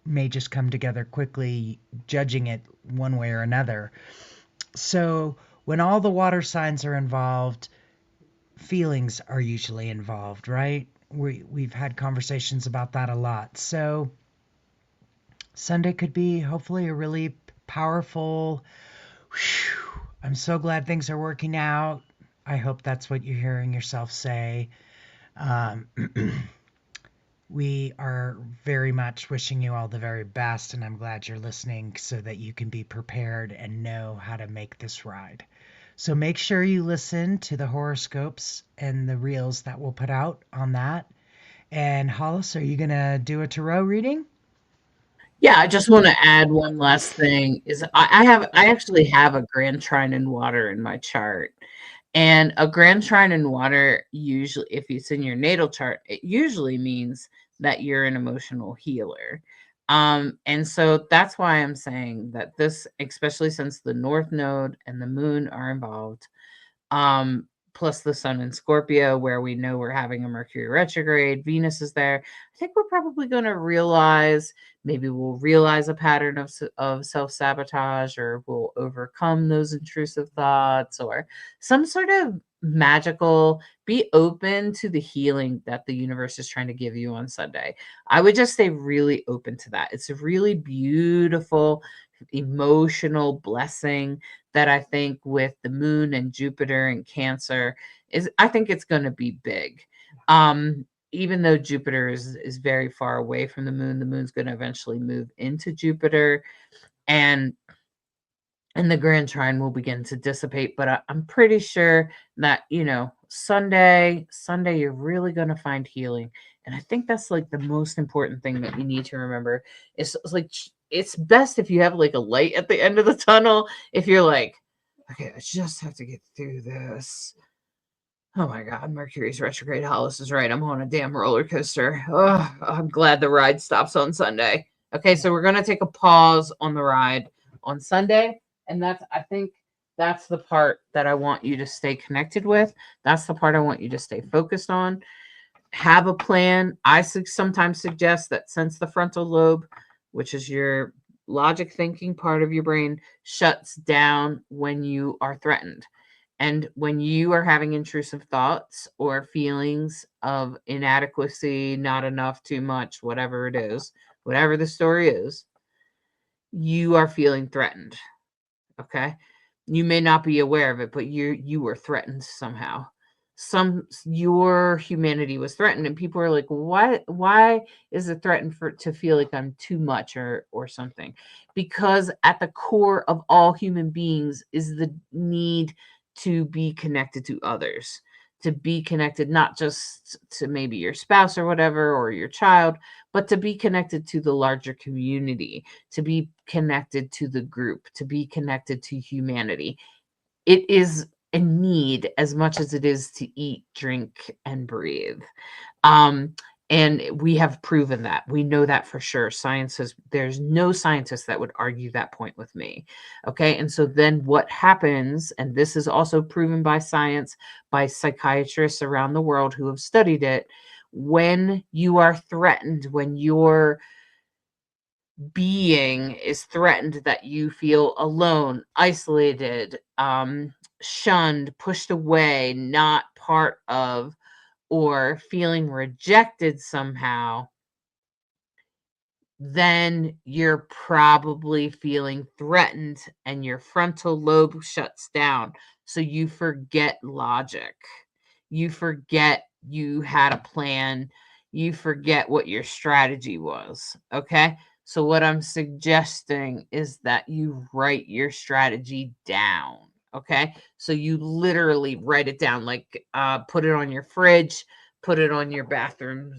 Speaker 1: may just come together quickly, judging it one way or another. So when all the water signs are involved, feelings are usually involved, right? We've had conversations about that a lot. So Sunday could be hopefully a really powerful, I'm so glad things are working out. I hope that's what you're hearing yourself say. We are very much wishing you all the very best, and I'm glad you're listening so that you can be prepared and know how to make this ride. So make sure you listen to the horoscopes and the reels that we'll put out on that. And Hollis, are you going to do a tarot reading?
Speaker 2: Yeah, I just want to add one last thing is I actually have a grand trine in water in my chart. And a grand trine in water, usually if it's in your natal chart, it usually means that you're an emotional healer. And so that's why I'm saying that this, especially since the North Node and the moon are involved, plus the sun in Scorpio, where we know we're having a Mercury retrograde, Venus is there. I think we're probably going to realize, maybe we'll realize a pattern of self-sabotage, or we'll overcome those intrusive thoughts, or some sort of magical, be open to the healing that the universe is trying to give you on Sunday. I would just stay really open to that. It's a really beautiful, emotional blessing that I think with the moon and Jupiter and Cancer I think it's going to be big. Even though Jupiter is very far away from the moon's going to eventually move into Jupiter, and the grand trine will begin to dissipate. But I'm pretty sure that, Sunday, you're really going to find healing. And I think that's like the most important thing that you need to remember. It's like, it's best if you have like a light at the end of the tunnel. If you're like, okay, I just have to get through this. Oh my God, Mercury's retrograde. Hollis is right. I'm on a damn roller coaster. Oh, I'm glad the ride stops on Sunday. Okay, so we're going to take a pause on the ride on Sunday. And I think that's the part that I want you to stay connected with. That's the part I want you to stay focused on. Have a plan. I sometimes suggest that since the frontal lobe, which is your logic thinking part of your brain, shuts down when you are threatened. And when you are having intrusive thoughts or feelings of inadequacy, not enough, too much, whatever it is, whatever the story is, you are feeling threatened. Okay? You may not be aware of it, but you were threatened somehow. your humanity was threatened, and people are like, why is it threatened to feel like I'm too much or something? Because at the core of all human beings is the need to be connected to others, to be connected not just to maybe your spouse or whatever, or your child, but to be connected to the larger community, to be connected to the group, to be connected to humanity. It is a need as much as it is to eat, drink, and breathe. And we have proven that. We know that for sure. There's no scientist that would argue that point with me. Okay. And so then what happens, and this is also proven by science, by psychiatrists around the world who have studied it, when you are threatened, when your being is threatened, that you feel alone, isolated, shunned, pushed away, not part of, or feeling rejected somehow, then you're probably feeling threatened and your frontal lobe shuts down. So you forget logic. You forget you had a plan. You forget what your strategy was. Okay. So what I'm suggesting is that you write your strategy down. Okay. So you literally write it down, like put it on your fridge, put it on your bathroom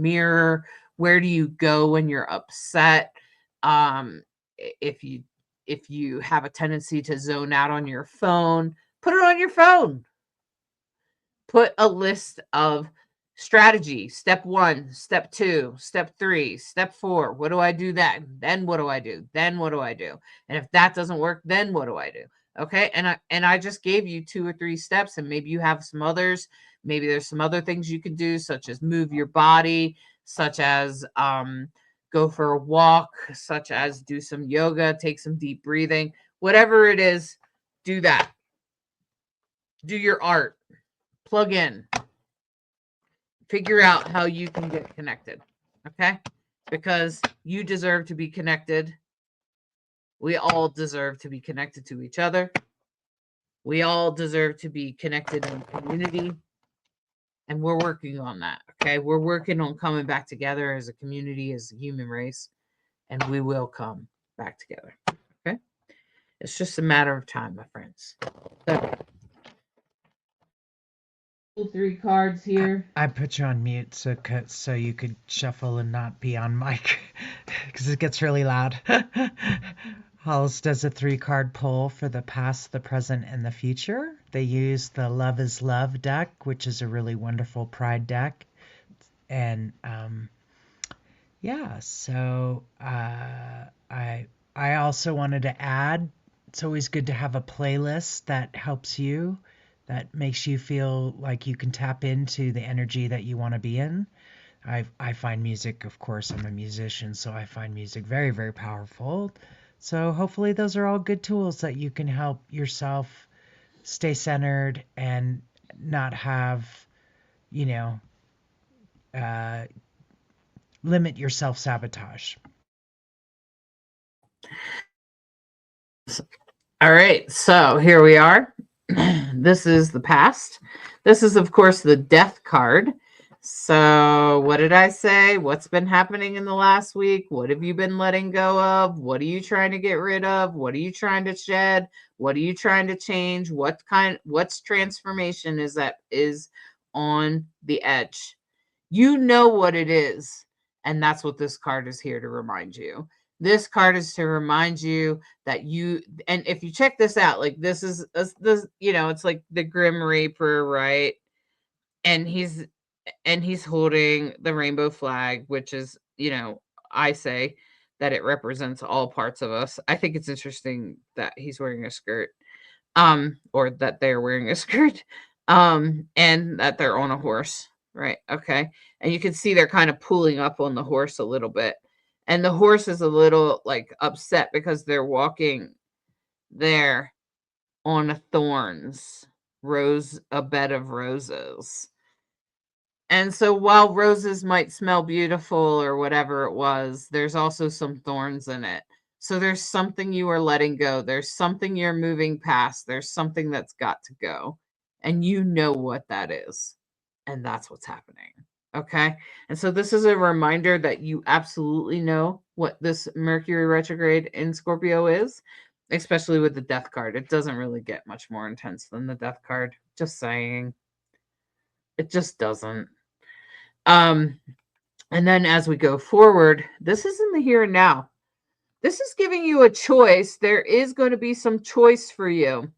Speaker 2: mirror. Where do you go when you're upset? If you have a tendency to zone out on your phone, put it on your phone. Put a list of strategy. Step 1, step 2, step 3, step 4. What do I do then? Then what do I do? Then what do I do? And if that doesn't work, then what do I do? Okay. And I just gave you 2 or 3 steps, and maybe you have some others. Maybe there's some other things you can do, such as move your body, such as go for a walk, such as do some yoga, take some deep breathing, whatever it is, do that. Do your art. Plug in. Figure out how you can get connected. Okay? Because you deserve to be connected. We all deserve to be connected to each other. We all deserve to be connected in community. And we're working on that. Okay? We're working on coming back together as a community, as a human race. And we will come back together. Okay? It's just a matter of time, my friends. So, 3 cards here.
Speaker 1: I put you on mute so you could shuffle and not be on mic because it gets really loud. Hollis does a 3-card pull for the past, the present, and the future. They use the Love is Love deck, which is a really wonderful pride deck. And yeah, so I also wanted to add, it's always good to have a playlist that helps you, that makes you feel like you can tap into the energy that you want to be in. I find music, of course, I'm a musician, so I find music very, very powerful. So hopefully those are all good tools that you can help yourself stay centered and not have, limit your self-sabotage.
Speaker 2: All right, so here we are. This is the past. This is, of course, the death card. So what did I say? What's been happening in the last week? What have you been letting go of? What are you trying to get rid of? What are you trying to shed? What are you trying to change? What's transformation is on the edge? You know what it is. And that's what this card is here to remind you. This card is to remind you that and if you check this out, like this is this, it's like the Grim Reaper, right? And he's holding the rainbow flag, which is, I say that it represents all parts of us. I think it's interesting that he's wearing a skirt, or that they're wearing a skirt, and that they're on a horse, right? Okay. And you can see they're kind of pulling up on the horse a little bit. And the horse is a little like upset because they're walking there on a bed of roses. And so while roses might smell beautiful or whatever it was, there's also some thorns in it. So there's something you are letting go. There's something you're moving past. There's something that's got to go. and you know what that is. And that's what's happening. Okay. And so this is a reminder that you absolutely know what this Mercury retrograde in Scorpio is, especially with the death card. It doesn't really get much more intense than the death card. Just saying. It just doesn't. And then as we go forward, this is in the here and now. This is giving you a choice. There is going to be some choice for you.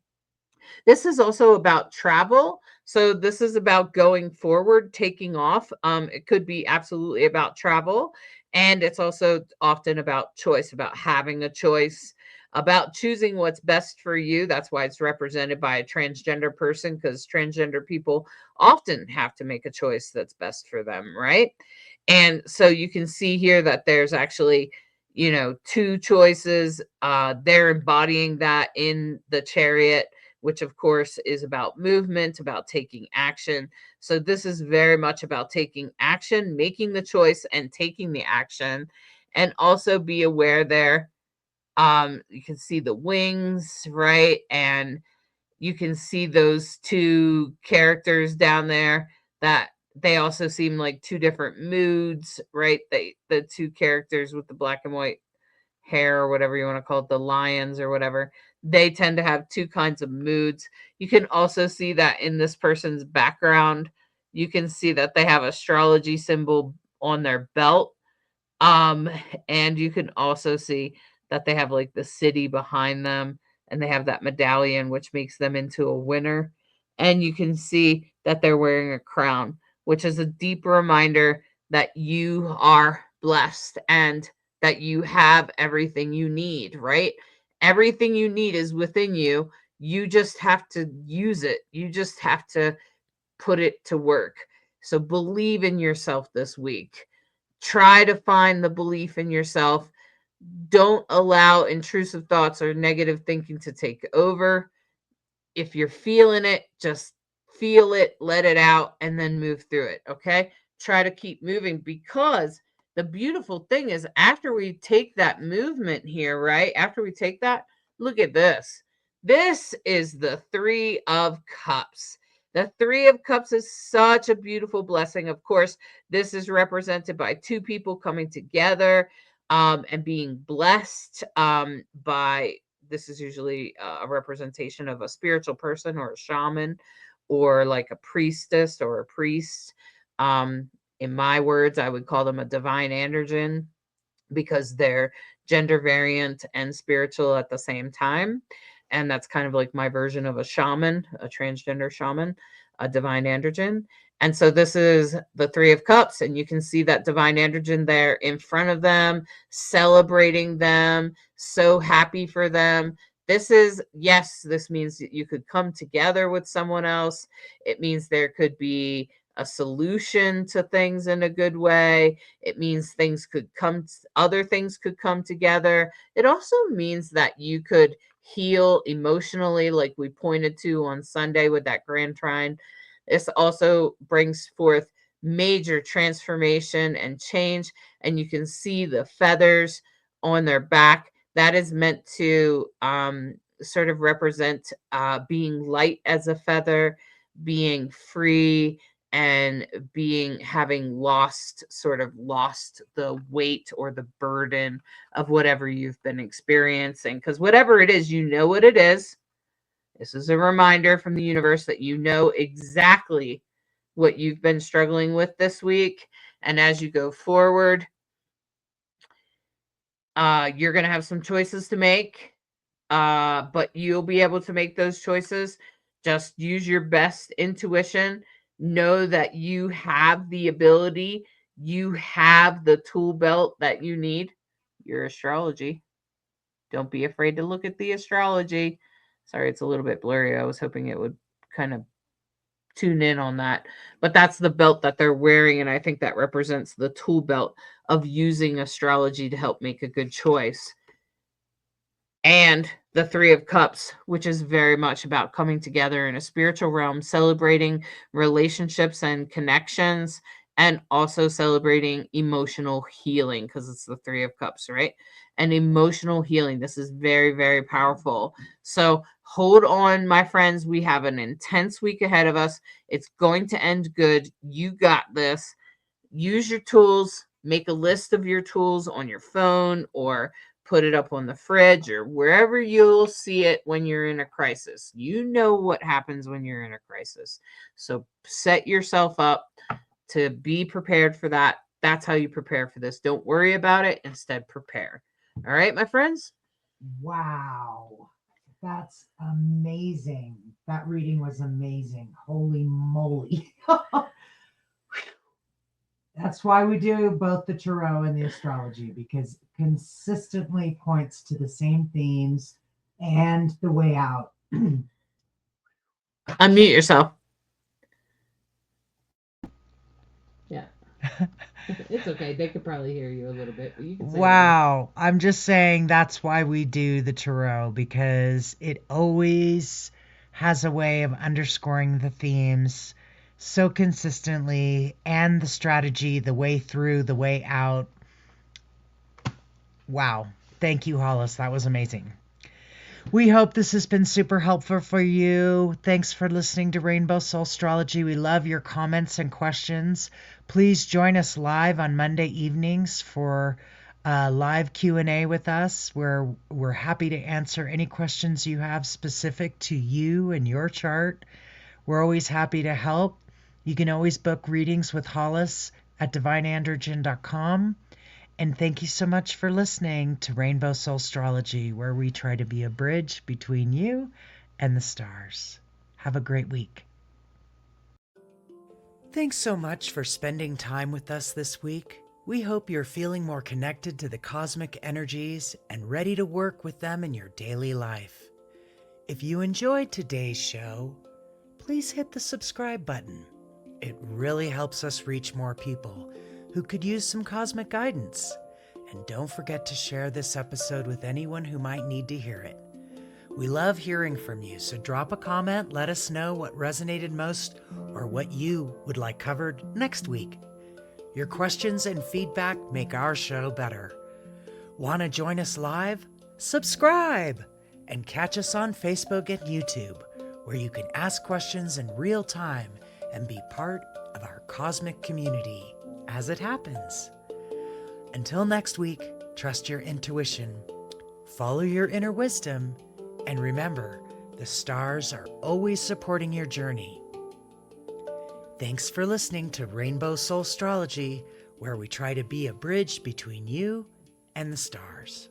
Speaker 2: This is also about travel. So this is about going forward, taking off. It could be absolutely about travel. And it's also often about choice, about having a choice, about choosing what's best for you. That's why it's represented by a transgender person, because transgender people often have to make a choice that's best for them, right? And so you can see here that there's actually, you know, two choices. They're embodying that in the Chariot, which of course is about movement, about taking action. So this is very much about taking action, making the choice and taking the action. And also be aware there, you can see the wings, right? And you can see those two characters down there that they also seem like two different moods, right? The two characters with the black and white hair or whatever you want to call it, the lions or whatever, they tend to have two kinds of moods. You can also see that in this person's background. You can see that they have astrology symbol on their belt. Um, and you can also see that they have like the city behind them, and they have that medallion, which makes them into a winner. And you can see that they're wearing a crown, which is a deep reminder that you are blessed and that you have everything you need, right? Everything you need is within you. You just have to use it. You just have to put it to work. So believe in yourself this week. Try to find the belief in yourself. Don't allow intrusive thoughts or negative thinking to take over. If you're feeling it, just feel it, let it out, and then move through it. Okay. Try to keep moving, because the beautiful thing is, after we take that movement here, right? After we take that, look at this. This is the Three of Cups. The Three of Cups is such a beautiful blessing. Of course, this is represented by two people coming together, and being blessed, by, this is usually a representation of a spiritual person or a shaman or like a priestess or a priest. In my words, I would call them a divine androgyne, because they're gender variant and spiritual at the same time. And that's kind of like my version of a shaman, a transgender shaman, a divine androgyne. And so this is the Three of Cups, and you can see that divine androgyne there in front of them, celebrating them, so happy for them. This is, yes, this means that you could come together with someone else. It means there could be a solution to things in a good way. It means things could come, other things could come together. It also means that you could heal emotionally, like we pointed to on Sunday with that grand trine. This also brings forth major transformation and change. And you can see the feathers on their back. That is meant to sort of represent being light as a feather, being free, and being, having lost, sort of lost the weight or the burden of whatever you've been experiencing. Because whatever it is, you know what it is. This is a reminder from the universe that you know exactly what you've been struggling with this week. And as you go forward, you're going to have some choices to make, but you'll be able to make those choices. Just use your best intuition. Know that you have the ability, you have the tool belt that you need. Your astrology. Don't be afraid to look at the astrology. Sorry, it's a little bit blurry. I was hoping it would kind of tune in on that. But that's the belt that they're wearing, and I think that represents the tool belt of using astrology to help make a good choice. And the Three of Cups, which is very much about coming together in a spiritual realm, celebrating relationships and connections, and also celebrating emotional healing because it's the Three of Cups, right? And emotional healing. This is very, very powerful. So hold on, my friends. We have an intense week ahead of us. It's going to end good. You got this. Use your tools. Make a list of your tools on your phone or put it up on the fridge or wherever you'll see it when you're in a crisis. You know what happens when you're in a crisis. So set yourself up to be prepared for that. That's how you prepare for this. Don't worry about it. Instead, prepare. All right, my friends?
Speaker 1: Wow. That's amazing. That reading was amazing. Holy moly. That's why we do both the tarot and the astrology, because it consistently points to the same themes and the way out.
Speaker 2: Unmute yourself. Yeah. It's okay. They could probably hear you a little bit, but you can say
Speaker 1: Wow. I'm just saying that's why we do the tarot, because it always has a way of underscoring the themes so consistently, and the strategy, the way through, the way out. Wow. Thank you, Hollis. That was amazing. We hope this has been super helpful for you. Thanks for listening to Rainbow Soulstrology. We love your comments and questions. Please join us live on Monday evenings for live Q&A with us, where we're happy to answer any questions you have specific to you and your chart. We're always happy to help. You can always book readings with Hollis at divineandrogyne.com. And thank you so much for listening to Rainbow Soulstrology, where we try to be a bridge between you and the stars. Have a great week. Thanks so much for spending time with us this week. We hope you're feeling more connected to the cosmic energies and ready to work with them in your daily life. If you enjoyed today's show, please hit the subscribe button. It really helps us reach more people who could use some cosmic guidance. And don't forget to share this episode with anyone who might need to hear it. We love hearing from you, so drop a comment, let us know what resonated most or what you would like covered next week. Your questions and feedback make our show better. Want to join us live? Subscribe! And catch us on Facebook and YouTube, where you can ask questions in real time and be part of our cosmic community as it happens. Until next week, trust your intuition, follow your inner wisdom, and remember, the stars are always supporting your journey. Thanks for listening to Rainbow Soulstrology, where we try to be a bridge between you and the stars.